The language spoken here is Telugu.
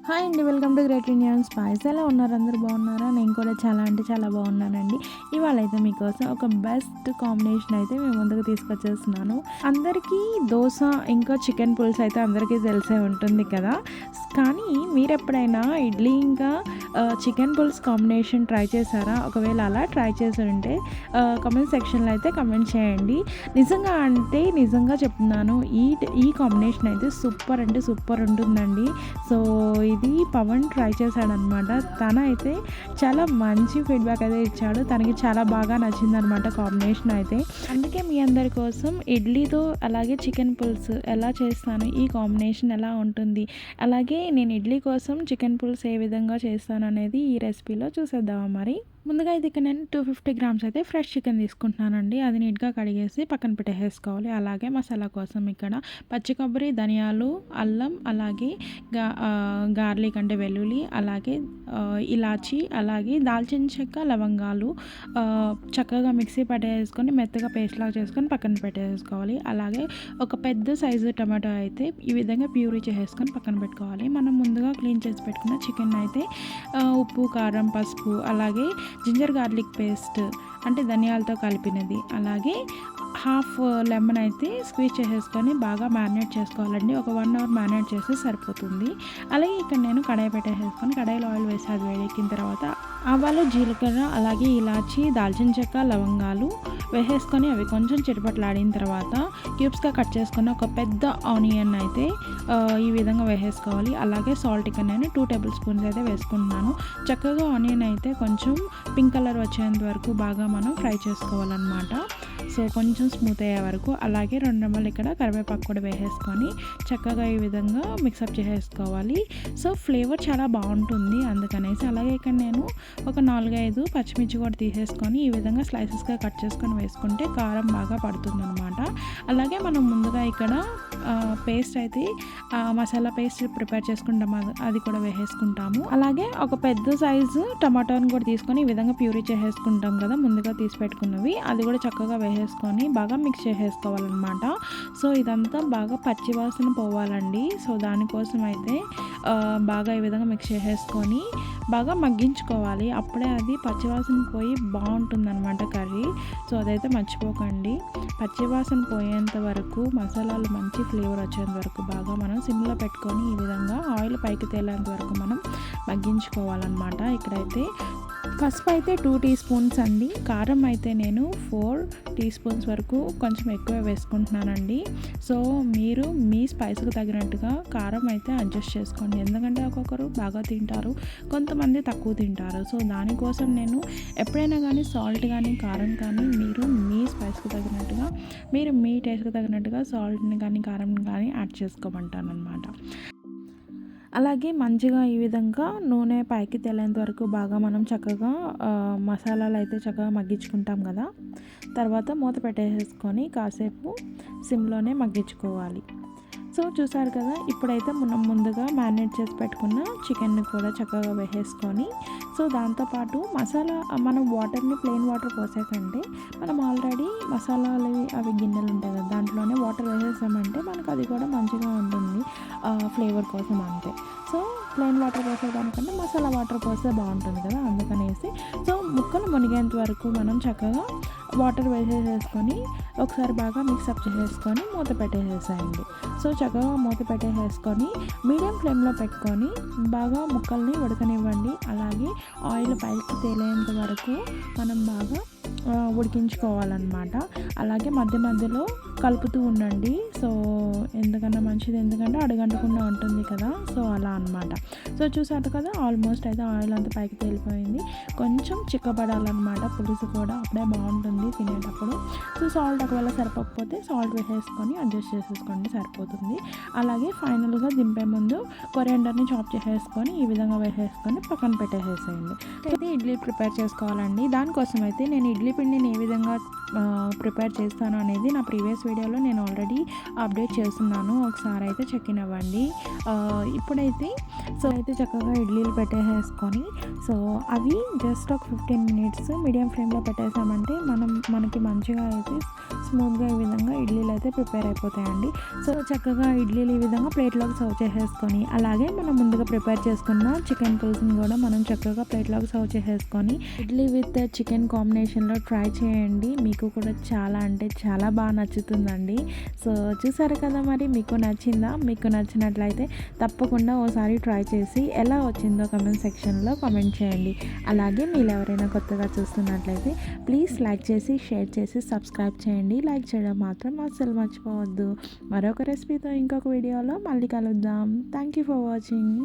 హాయ్ అండి, welcome to great Indian spies. ఎలా ఉన్నారు? అందరూ బాగున్నారా? నేను కూడా చాలా అంటే చాలా బాగున్నానండి. ఇవాళ అయితే మీకోసం ఒక బెస్ట్ కాంబినేషన్ అయితే మేము ముందుకు తీసుకొచ్చేస్తున్నాను. అందరికీ దోశ ఇంకా చికెన్ పులుసు అయితే అందరికీ తెలిసే ఉంటుంది కదా. కానీ మీరు ఎప్పుడైనా ఇడ్లీ ఇంకా చికెన్ పులుసు కాంబినేషన్ ట్రై చేశారా? ఒకవేళ అలా ట్రై చేసి ఉంటే కామెంట్ సెక్షన్లో అయితే కామెంట్ చేయండి. నిజంగా చెప్తున్నాను, ఈ కాంబినేషన్ అయితే సూపర్ అంటే సూపర్ ఉంటుందండి. సో ఇది పవన్ ట్రై చేశాడనమాట. తనైతే చాలా మంచి ఫీడ్బ్యాక్ అయితే ఇచ్చాడు. తనకి చాలా బాగా నచ్చిందనమాట కాంబినేషన్ అయితే. అందుకే మీ అందరి కోసం ఇడ్లీతో అలాగే చికెన్ పులుసు ఎలా చేస్తాను, ఈ కాంబినేషన్ ఎలా ఉంటుంది, అలాగే నేను ఇడ్లీ కోసం చికెన్ పులుసు ఏ విధంగా చేస్తాను అనేది ఈ రెసిపీలో చూసేద్దామా మరి. ముందుగా ఇది ఇక్కడ నేను 250 గ్రామ్స్ అయితే ఫ్రెష్ చికెన్ తీసుకుంటున్నానండి. అది నీట్గా కడిగేసి పక్కన పెట్టేసుకోవాలి. అలాగే మసాలా కోసం ఇక్కడ పచ్చి కొబ్బరి, ధనియాలు, అల్లం, అలాగే గార్లిక్ అంటే వెల్లుల్లి, అలాగే ఇలాచి, అలాగే దాల్చిన చెక్క, లవంగాలు చక్కగా మిక్సీ పట్టేసుకొని మెత్తగా పేస్ట్ లాగా చేసుకొని పక్కన పెట్టేసుకోవాలి. అలాగే ఒక పెద్ద సైజు టమాటో అయితే ఈ విధంగా ప్యూరీ చేసేసుకొని పక్కన పెట్టుకోవాలి. మనం ముందుగా క్లీన్ చేసి పెట్టుకున్న చికెన్ అయితే ఉప్పు, కారం, పసుపు, అలాగే జింజర్ గార్లిక్ పేస్ట్ అంటే ధనియాలతో కలిపినది, అలాగే హాఫ్ లెమన్ అయితే స్క్వీజ్ చేసేసుకొని బాగా మ్యారినేట్ చేసుకోవాలండి. ఒక 1 అవర్ మ్యారినేట్ చేస్తే సరిపోతుంది. అలాగే ఇక్కడ నేను కడాయి పెట్టేసుకొని కడాయిలో ఆయిల్ వేసి అది వేడెక్కిన తర్వాత ఆవాలు, జీలకర్ర, అలాగే ఇలాచి, దాల్చిన చెక్క, లవంగాలు వేసేసుకొని అవి కొంచెం చిటపట్లాడిన తర్వాత క్యూబ్స్గా కట్ చేసుకుని ఒక పెద్ద ఆనియన్ అయితే ఈ విధంగా వేసేసుకోవాలి. అలాగే సాల్ట్ ఇక్కడ నేను 2 టేబుల్ స్పూన్స్ అయితే వేసుకుంటున్నాను. చక్కగా ఆనియన్ అయితే కొంచెం పింక్ కలర్ వచ్చేంత వరకు బాగా మనం ఫ్రై చేసుకోవాలన్నమాట. సో కొంచెం స్మూత్ అయ్యే వరకు. అలాగే 2 రెమ్మలు ఇక్కడ కరివేపాకు కూడా వేసేసుకొని చక్కగా ఈ విధంగా మిక్సప్ చేసేసుకోవాలి. సో ఫ్లేవర్ చాలా బాగుంటుంది అందుకనేసి. అలాగే ఇక్కడ నేను ఒక 4-5 పచ్చిమిర్చి కూడా తీసేసుకొని ఈ విధంగా స్లైసెస్గా కట్ చేసుకొని వేసుకుంటే కారం బాగా పడుతుంది అనమాట. అలాగే మనం ముందుగా ఇక్కడ పేస్ట్ అయితే మసాలా పేస్ట్ ప్రిపేర్ చేసుకుంటాం, అది కూడా వేసేసుకుంటాము. అలాగే ఒక పెద్ద సైజు టమాటోని కూడా తీసుకొని ఈ విధంగా ప్యూరీ చేసేసుకుంటాం కదా ముందుగా తీసి పెట్టుకున్నవి, అది కూడా చక్కగా వేసేసుకొని బాగా మిక్స్ చేసేసుకోవాలన్నమాట. సో ఇదంతా బాగా పచ్చివాసన పోవాలండి. సో దానికోసం అయితే బాగా ఈ విధంగా మిక్స్ చేసేసుకొని బాగా మగ్గించుకోవాలి. అప్పుడే అది పచ్చివాసన పోయి బాగుంటుంది అనమాట కర్రీ. సో అదైతే మర్చిపోకండి. పచ్చివాసన పోయేంత వరకు, మసాలాలు మంచి ఫ్లేవర్ వచ్చేంత వరకు బాగా మనం సిమ్లో పెట్టుకొని ఈ విధంగా ఆయిల్ పైకి తేలేంత వరకు మనం మగ్గించుకోవాలన్నమాట. ఇక్కడైతే పసుపు అయితే 2 టీ స్పూన్స్ అండి. కారం అయితే నేను 4 టీ స్పూన్స్ వరకు కొంచెం ఎక్కువ వేసుకుంటున్నానండి. సో మీరు మీ స్పైస్కి తగినట్టుగా కారం అయితే అడ్జస్ట్ చేసుకోండి. ఎందుకంటే ఒక్కొక్కరు బాగా తింటారు, కొంతమంది తక్కువ తింటారు. సో దానికోసం నేను ఎప్పుడైనా కానీ సాల్ట్ కానీ కారం కానీ మీరు మీ స్పైస్కి తగినట్టుగా, మీరు మీ టేస్ట్కి తగినట్టుగా సాల్ట్ని కానీ కారం కానీ యాడ్ చేసుకోమంటాను అనమాట. అలాగే మంచిగా ఈ విధంగా నూనె పైకి తేలేంత వరకు బాగా మనం చక్కగా మసాలాలు అయితే చక్కగా మగ్గించుకుంటాం కదా. తర్వాత మూత పెట్టేసుకొని కాసేపు సిమ్లోనే మగ్గించుకోవాలి. సో చూసారు కదా, ఇప్పుడైతే మనం ముందుగా మ్యారినేట్ చేసి పెట్టుకున్న చికెన్ని కూడా చక్కగా వేసేసుకొని, సో దాంతోపాటు మసాలా మనం వాటర్ని ప్లెయిన్ వాటర్ పోసేకంటే మనం ఆల్రెడీ మసాలాలు అవి గిన్నెలు ఉంటాయి కదా, దాంట్లోనే వాటర్ వేసేసామంటే మనకు అది కూడా మంచిగా ఉంటుంది ఫ్లేవర్ కోసం అంతే. సో ప్లెయిన్ వాటర్ పోసేదానికంటే మసాలా వాటర్ పోస్తే బాగుంటుంది కదా, అందుకనేసి. సో ముక్కలు మునిగేంత వరకు మనం చక్కగా వాటర్ వేసేసుకొని ఒకసారి బాగా మిక్సప్ చేసేసుకొని మూత పెట్టేసేసేయండి. సో చక్కగా మూత పెట్టేసేసుకొని మీడియం ఫ్లేమ్లో పెట్టుకొని బాగా ముక్కల్ని ఉడకనివ్వండి. అలాగే ఆయిల్ పైకి తేలేంత వరకు మనం బాగా ఉడికించుకోవాలన్నమాట. అలాగే మధ్య మధ్యలో కలుపుతూ ఉండండి. సో ఎందుకన్నా మంచిది, ఎందుకంటే అడుగంటకుండా ఉంటుంది కదా. సో అలా అనమాట. సో చూసారు కదా, ఆల్మోస్ట్ అయితే ఆయిల్ అంతా పైకి తేలిపోయింది. కొంచెం చిక్కబడాలన్నమాట పులుసు కూడా, అప్పుడే బాగుంటుంది తినేటప్పుడు. సో సాల్ట్ ఒకవేళ సరిపోకపోతే సాల్ట్ వేసేసుకొని అడ్జస్ట్ చేసేసుకోండి, సరిపోతుంది. అలాగే ఫైనల్గా దింపే ముందు కొరియాండర్ని చాప్ చేసేసుకొని ఈ విధంగా వేసేసుకొని పక్కన పెట్టేసేసేయండి. అయితే ఇడ్లీ ప్రిపేర్ చేసుకోవాలండి. దానికోసం అయితే నేను ఇడ్లీ పిండిని ఏ విధంగా ప్రిపేర్ చేస్తాను అనేది నా ప్రీవియస్ వీడియోలో నేను ఆల్రెడీ అప్డేట్ చేస్తున్నాను, ఒకసారి అయితే చెక్ ఇన్ అవ్వండి. ఇప్పుడైతే సో అయితే చక్కగా ఇడ్లీలు పెట్టేసుకొని, సో అవి జస్ట్ ఒక 15 మినిట్స్ మీడియం ఫ్లేమ్లో పెట్టేసామంటే మనకి మంచిగా అయితే స్మూత్గా ఈ విధంగా ఇడ్లీలు అయితే ప్రిపేర్ అయిపోతాయండి. సో చక్కగా ఇడ్లీలు ఈ విధంగా ప్లేట్లోకి సర్వ్ చేసేసుకొని, అలాగే మనం ముందుగా ప్రిపేర్ చేసుకున్న చికెన్ పులుసుని కూడా మనం చక్కగా ప్లేట్లోకి సర్వ్ చేసేసుకొని ఇడ్లీ విత్ చికెన్ కాంబినేషన్లో ట్రై చేయండి. మీకు కూడా చాలా అంటే చాలా బాగా నచ్చుతుందండి. సో చూసారు కదా, మరి మీకు నచ్చిందా? మీకు నచ్చినట్లయితే తప్పకుండా ఓసారి ట్రై చేసి ఎలా వచ్చిందో కమెంట్ సెక్షన్లో కామెంట్ చేయండి. అలాగే మీరు ఎవరైనా కొత్తగా చూస్తున్నట్లయితే ప్లీజ్ లైక్ చేసి, షేర్ చేసి, సబ్స్క్రైబ్ చేయండి. లైక్ చేయడం మాత్రం అస్సలు మర్చిపోవద్దు. మరొక రెసిపీతో ఇంకొక వీడియోలో మళ్ళీ కలుద్దాం. Thank you for watching.